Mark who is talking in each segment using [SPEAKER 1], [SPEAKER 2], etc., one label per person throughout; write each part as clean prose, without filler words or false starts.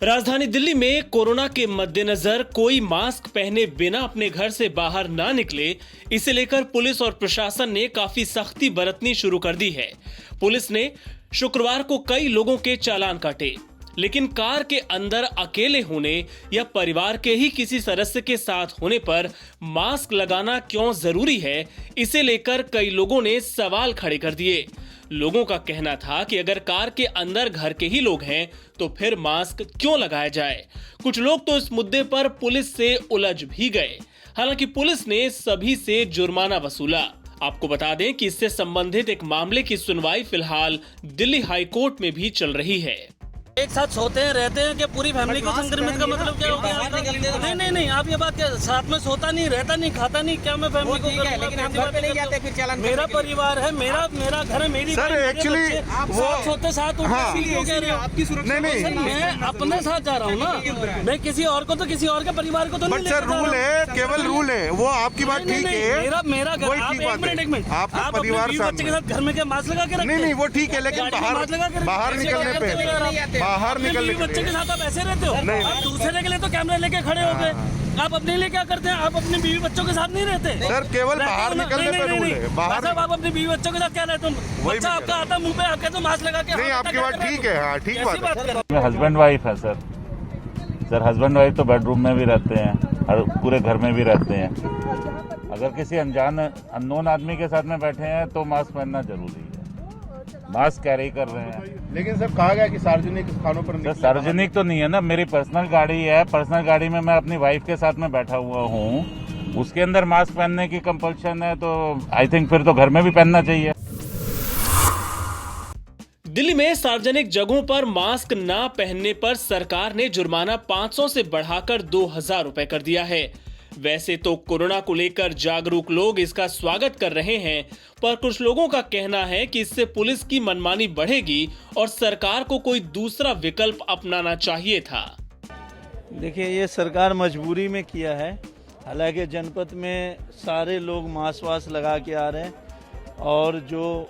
[SPEAKER 1] राजधानी दिल्ली में कोरोना के मद्देनजर कोई मास्क पहने बिना अपने घर से बाहर ना निकले, इसे लेकर पुलिस और प्रशासन ने काफी सख्ती बरतनी शुरू कर दी है। पुलिस ने शुक्रवार को कई लोगों के चालान काटे, लेकिन कार के अंदर अकेले होने या परिवार के ही किसी सदस्य के साथ होने पर मास्क लगाना क्यों जरूरी है, इसे लेकर कई लोगों ने सवाल खड़े कर दिए। लोगों का कहना था कि अगर कार के अंदर घर के ही लोग हैं तो फिर मास्क क्यों लगाया जाए। कुछ लोग तो इस मुद्दे पर पुलिस से उलझ भी गए। हालांकि पुलिस ने सभी से जुर्माना वसूला। आपको बता दें कि इससे संबंधित एक मामले की सुनवाई फिलहाल दिल्ली हाई कोर्ट में भी चल रही है।
[SPEAKER 2] एक साथ सोते हैं, रहते हैं कि पूरी फैमिली को संक्रमित का मतलब क्या हो गया? नहीं, आप ये बात क्या, साथ में सोता नहीं, रहता नहीं, खाता नहीं, क्या मैं फैमिली को करूंगा? लेकिन हम घर पे नहीं जाते फिर चालान। मेरा परिवार है, मेरा घर है, मेरी
[SPEAKER 3] सर एक्चुअली वो
[SPEAKER 2] सोते साथ आपकी सुरक्षा नहीं, मैं अपने साथ जा रहा हूँ ना, मैं किसी और को तो किसी और के परिवार को तो नहीं।
[SPEAKER 3] सर रूल है, केवल रूल है, वो आपकी बात ठीक है।
[SPEAKER 2] मेरा घर, एक मिनट,
[SPEAKER 3] आपका परिवार
[SPEAKER 2] बच्चे के साथ घर में क्या मास्क लगा के रखते हैं?
[SPEAKER 3] नहीं, वो ठीक है, लेकिन बाहर निकलने पे बाहर निकलने के
[SPEAKER 2] बच्चे के साथ आप ऐसे रहते हो? आप दूसरे के लिए तो कैमरा लेके खड़े हो गए, आप अपने लिए क्या करते हैं? आप अपनी बीवी बच्चों के साथ नहीं रहते?
[SPEAKER 3] सर केवल बाहर निकलने पे रूल है। बाहर
[SPEAKER 2] आप अपनी बीवी बच्चों के साथ क्या रहते हो? बच्चा आपका आता मुंह पे, आप कहते हो मास्क लगा के?
[SPEAKER 3] नहीं, आपकी बात ठीक है, हाँ ठीक बात है।
[SPEAKER 4] हस्बैंड वाइफ है सर हस्बैंड वाइफ तो बेडरूम में भी रहते हैं और पूरे घर में भी रहते हैं। अगर किसी अननोन आदमी के साथ में बैठे हैं तो मास्क पहनना जरूरी है। मास्क कैरी कर रहे हैं।
[SPEAKER 3] लेकिन सर कहा गया कि सार्वजनिक स्थानों पर
[SPEAKER 4] सार्वजनिक तो नहीं है ना, मेरी पर्सनल गाड़ी है, पर्सनल गाड़ी में मैं अपनी वाइफ के साथ में बैठा हुआ हूँ, उसके अंदर मास्क पहनने की कंपल्शन है तो आई थिंक फिर तो घर में भी पहनना चाहिए।
[SPEAKER 1] दिल्ली में सार्वजनिक जगहों पर मास्क ना पहनने पर सरकार ने जुर्माना 500 से बढ़ाकर 2000 रुपए कर दिया है। वैसे तो कोरोना को लेकर जागरूक लोग इसका स्वागत कर रहे हैं, पर कुछ लोगों का कहना है कि इससे पुलिस की मनमानी बढ़ेगी और सरकार को कोई दूसरा विकल्प अपनाना चाहिए था।
[SPEAKER 5] देखिए, ये सरकार मजबूरी में किया है। हालांकि जनपद में सारे लोग मास्क वास्क लगा के आ रहे हैं और जो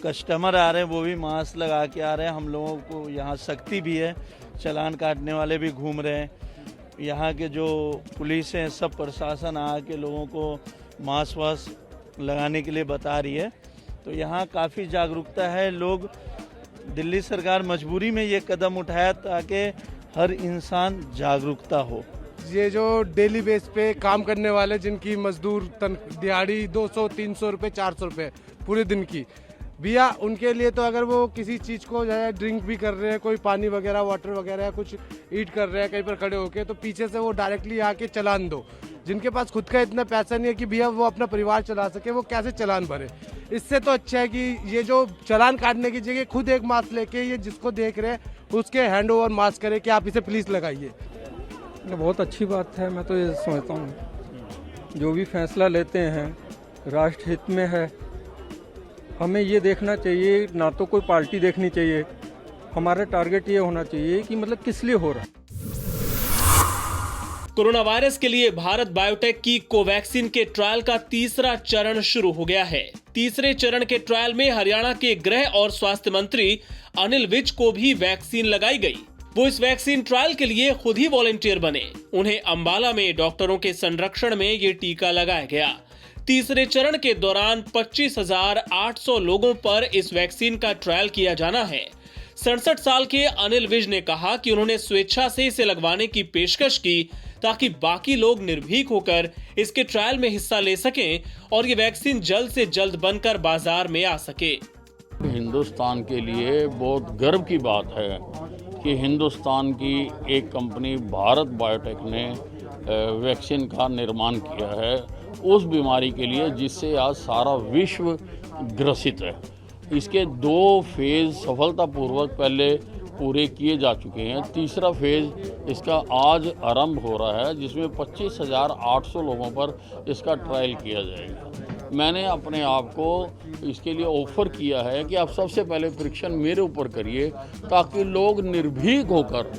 [SPEAKER 5] कस्टमर आ रहे हैं वो भी मास्क लगा के आ रहे हैं। हम लोगों को यहाँ सख्ती भी है, चालान काटने वाले भी घूम रहे हैं। यहाँ के जो पुलिस हैं, सब प्रशासन आके लोगों को मास्क वास्क लगाने के लिए बता रही है, तो यहाँ काफ़ी जागरूकता है। लोग, दिल्ली सरकार मजबूरी में ये कदम उठाया ताकि हर इंसान जागरूकता हो।
[SPEAKER 6] ये जो डेली बेस पे काम करने वाले, जिनकी मजदूर दिहाड़ी 200-300 रुपये 400 रुपये पूरे दिन की भैया, उनके लिए तो अगर वो किसी चीज़ को जो है ड्रिंक भी कर रहे हैं, कोई पानी वगैरह, वाटर वगैरह, कुछ ईट कर रहे हैं कहीं पर खड़े होके, तो पीछे से वो डायरेक्टली आके चालान दो। जिनके पास खुद का इतना पैसा नहीं है कि भैया वो अपना परिवार चला सके, वो कैसे चालान भरे? इससे तो अच्छा है कि ये जो चालान काटने की जगह खुद एक मास्क लेके ये जिसको देख रहे हैं उसके हैंड ओवर मास्क करे कि आप इसे प्लीज़ लगाइए।
[SPEAKER 7] बहुत अच्छी बात है। मैं तो ये समझता हूँ जो भी फैसला लेते हैं राष्ट्र हित में है। हमें ये देखना चाहिए, ना तो कोई पार्टी देखनी चाहिए, हमारा टारगेट ये होना चाहिए कि मतलब किस लिए हो रहा है।
[SPEAKER 1] कोरोना वायरस के लिए भारत बायोटेक की कोवैक्सीन के ट्रायल का तीसरा चरण शुरू हो गया है। तीसरे चरण के ट्रायल में हरियाणा के गृह और स्वास्थ्य मंत्री अनिल विज को भी वैक्सीन लगाई गई। वो इस वैक्सीन ट्रायल के लिए खुद ही वॉलंटियर बने। उन्हें अंबाला में डॉक्टरों के संरक्षण में ये टीका लगाया गया। तीसरे चरण के दौरान 25,800 लोगों पर इस वैक्सीन का ट्रायल किया जाना है। 67 साल के अनिल विज ने कहा कि उन्होंने स्वेच्छा से इसे लगवाने की पेशकश की ताकि बाकी लोग निर्भीक होकर इसके ट्रायल में हिस्सा ले सकें और ये वैक्सीन जल्द से जल्द बनकर बाजार में आ सके।
[SPEAKER 8] हिंदुस्तान के लिए बहुत गर्व की बात है कि हिंदुस्तान की एक कंपनी भारत बायोटेक ने वैक्सीन का निर्माण किया है उस बीमारी के लिए जिससे आज सारा विश्व ग्रसित है। इसके 2 फेज़ सफलतापूर्वक पहले पूरे किए जा चुके हैं। तीसरा फेज़ इसका आज आरंभ हो रहा है, जिसमें 25,800 लोगों पर इसका ट्रायल किया जाएगा। मैंने अपने आप को इसके लिए ऑफ़र किया है कि आप सबसे पहले परीक्षण मेरे ऊपर करिए ताकि लोग निर्भीक होकर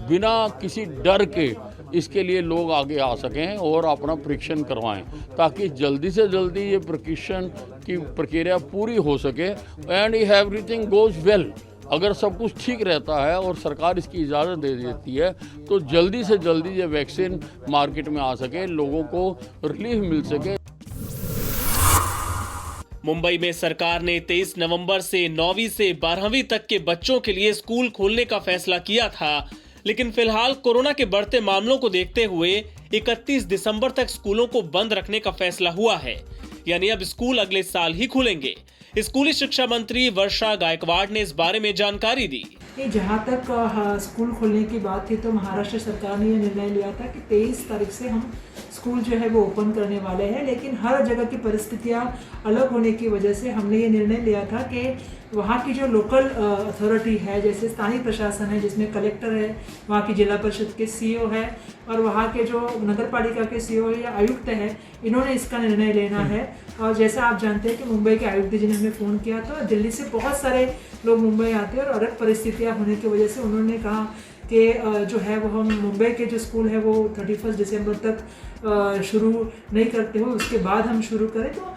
[SPEAKER 8] बिना किसी डर के इसके लिए लोग आगे आ सकें और अपना परीक्षण करवाएं ताकि जल्दी से जल्दी ये परीक्षण की प्रक्रिया पूरी हो सके and if everything goes well अगर सब कुछ ठीक रहता है और सरकार इसकी इजाज़त दे देती है तो जल्दी से जल्दी ये वैक्सीन मार्केट में आ सके, लोगों को रिलीफ मिल सके।
[SPEAKER 1] मुंबई में सरकार ने 23 नवंबर से 9वीं से 12वीं तक के बच्चों के लिए स्कूल खोलने का फैसला किया था, लेकिन फिलहाल कोरोना के बढ़ते मामलों को देखते हुए 31 दिसंबर तक स्कूलों को बंद रखने का फैसला हुआ है। यानी अब स्कूल अगले साल ही खुलेंगे। स्कूली शिक्षा मंत्री वर्षा गायकवाड़ ने इस बारे में जानकारी दी।
[SPEAKER 9] जहाँ तक स्कूल खोलने की बात थी तो महाराष्ट्र सरकार ने यह निर्णय लिया था कि 23 तारीख से हम स्कूल जो है वो ओपन करने वाले हैं, लेकिन हर जगह की परिस्थितियाँ अलग होने की वजह से हमने ये निर्णय लिया था कि वहाँ की जो लोकल अथॉरिटी है, जैसे स्थानीय प्रशासन है जिसमें कलेक्टर है, वहाँ की जिला परिषद के सीईओ है और वहाँ के जो नगर पालिका के सीईओ या आयुक्त है, इन्होंने इसका निर्णय लेना है। और जैसा आप जानते हैं कि मुंबई के आयुक्त जी ने हमें फ़ोन किया तो दिल्ली से बहुत सारे लोग मुंबई आते हैं और अलग परिस्थितियाँ होने की वजह से उन्होंने कहा कि जो है वो हम मुंबई के जो स्कूल है वो 31 दिसंबर तक शुरू नहीं करते हो, उसके बाद हम शुरू करें। तो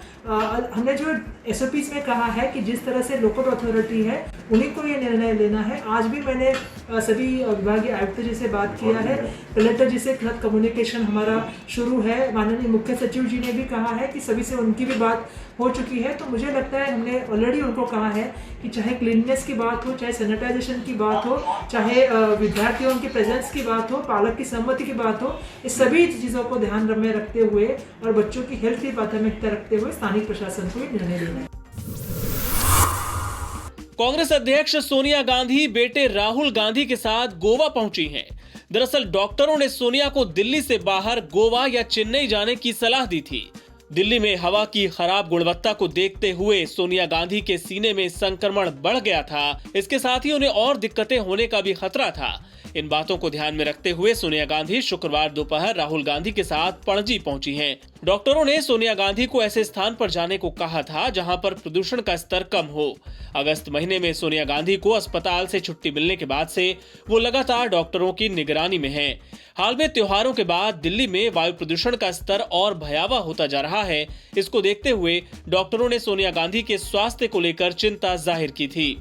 [SPEAKER 9] हमने जो SOPs में कहा है कि जिस तरह से लोकल अथॉरिटी है उन्हीं को ये निर्णय लेना है। आज भी मैंने सभी विभागीय आयुक्त जी से बात किया है, कलेक्टर जी से खत कम्युनिकेशन हमारा शुरू है, माननीय मुख्य सचिव जी ने भी कहा है कि सभी से उनकी भी बात हो चुकी है। तो मुझे लगता है हमने ऑलरेडी उनको कहा है कि चाहे क्लीननेस की बात हो, चाहे सैनिटाइजेशन की बात हो, चाहे विद्यार्थियों की प्रेजेंस की बात हो, पालक की सहमति की बात हो, इस सभी चीज़ों को ध्यान में रखते हुए और बच्चों की हेल्थ की प्राथमिकता रखते हुए स्थानीय प्रशासन को निर्णय लेना है।
[SPEAKER 1] कांग्रेस अध्यक्ष सोनिया गांधी बेटे राहुल गांधी के साथ गोवा पहुंची हैं। दरअसल डॉक्टरों ने सोनिया को दिल्ली से बाहर गोवा या चेन्नई जाने की सलाह दी थी। दिल्ली में हवा की खराब गुणवत्ता को देखते हुए सोनिया गांधी के सीने में संक्रमण बढ़ गया था। इसके साथ ही उन्हें और दिक्कतें होने का भी खतरा था। इन बातों को ध्यान में रखते हुए सोनिया गांधी शुक्रवार दोपहर राहुल गांधी के साथ पणजी पहुंची हैं। डॉक्टरों ने सोनिया गांधी को ऐसे स्थान पर जाने को कहा था जहां पर प्रदूषण का स्तर कम हो। अगस्त महीने में सोनिया गांधी को अस्पताल से छुट्टी मिलने के बाद से वो लगातार डॉक्टरों की निगरानी में हैं। हाल में त्योहारों के बाद दिल्ली में वायु प्रदूषण का स्तर और भयावह होता जा रहा है। इसको देखते हुए डॉक्टरों ने सोनिया गांधी के स्वास्थ्य को लेकर चिंता जाहिर की थी।